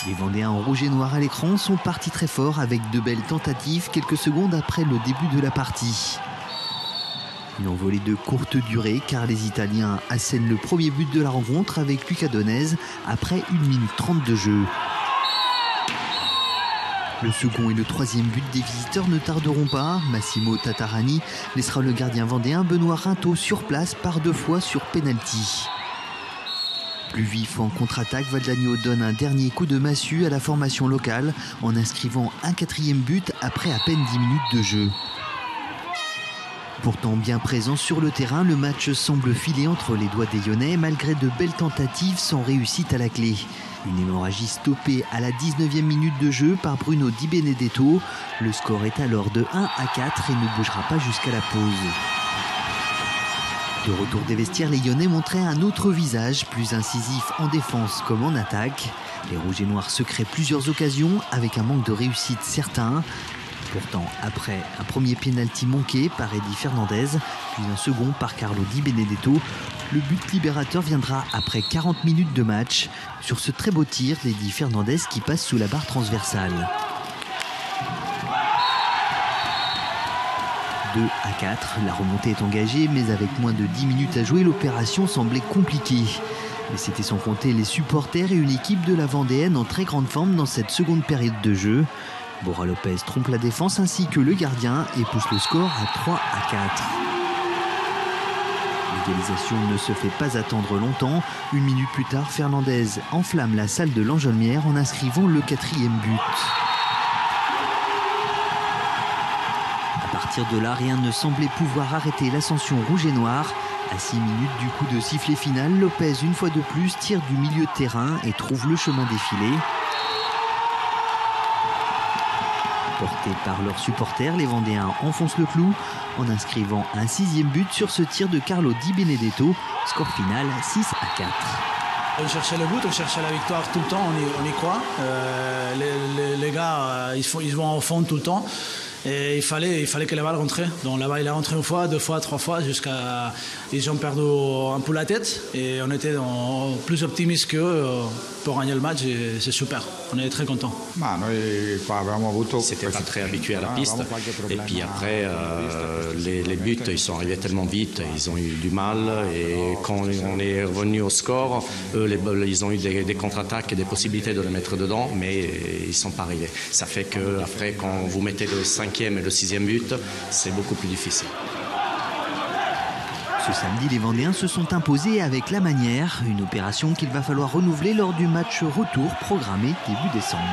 Les Vendéens en rouge et noir à l'écran sont partis très fort avec de belles tentatives quelques secondes après le début de la partie. Une envolée de courte durée car les Italiens assènent le premier but de la rencontre avec Luca Donez après 1 minute 30 de jeu. Le second et le troisième but des visiteurs ne tarderont pas. Massimo Tatarani laissera le gardien vendéen Benoît Rintaud sur place par 2 fois sur pénalty. Plus vif en contre-attaque, Valdagno donne un dernier coup de massue à la formation locale en inscrivant un 4e but après à peine 10 minutes de jeu. Pourtant bien présent sur le terrain, le match semble filer entre les doigts des Lyonnais malgré de belles tentatives sans réussite à la clé. Une hémorragie stoppée à la 19e minute de jeu par Bruno Di Benedetto. Le score est alors de 1-4 et ne bougera pas jusqu'à la pause. De retour des vestiaires, les Lyonnais montraient un autre visage, plus incisif en défense comme en attaque. Les Rouges et Noirs se créent plusieurs occasions avec un manque de réussite certain. Pourtant, après un premier pénalty manqué par Eddie Fernandez, puis un second par Carlo Di Benedetto, le but libérateur viendra après 40 minutes de match sur ce très beau tir d'Eddie Fernandez qui passe sous la barre transversale. 2-4, la remontée est engagée, mais avec moins de 10 minutes à jouer, l'opération semblait compliquée. Mais c'était sans compter les supporters et une équipe de la Vendéenne en très grande forme dans cette seconde période de jeu. Borja Lopez trompe la défense ainsi que le gardien et pousse le score à 3-4. L'égalisation ne se fait pas attendre longtemps. 1 minute plus tard, Fernandez enflamme la salle de l'Enjolmière en inscrivant le 4e but. À partir de là, rien ne semblait pouvoir arrêter l'ascension rouge et noire. À 6 minutes du coup de sifflet final, Lopez, une fois de plus, tire du milieu de terrain et trouve le chemin défilé. Portés par leurs supporters, les Vendéens enfoncent le clou en inscrivant un 6e but sur ce tir de Carlo Di Benedetto. Score final 6-4. On cherchait le but, on cherchait la victoire tout le temps, on y croit. Les gars, ils vont au fond tout le temps. Et il fallait que la balle rentre. Donc la balle est rentrée 1 fois, 2 fois, 3 fois, jusqu'à. Ils ont perdu un peu la tête. Et on était plus optimistes qu'eux pour gagner le match. Et c'est super. On est très contents. C'était pas très habitué à la piste. Et puis après, les buts, ils sont arrivés tellement vite. Ils ont eu du mal. Et quand on est revenu au score, eux, ils ont eu des contre-attaques et des possibilités de les mettre dedans. Mais ils ne sont pas arrivés. Ça fait qu'après, quand vous mettez le 5e et le 6e but, c'est beaucoup plus difficile. Ce samedi, les Vendéens se sont imposés avec la manière, une opération qu'il va falloir renouveler lors du match retour programmé début décembre.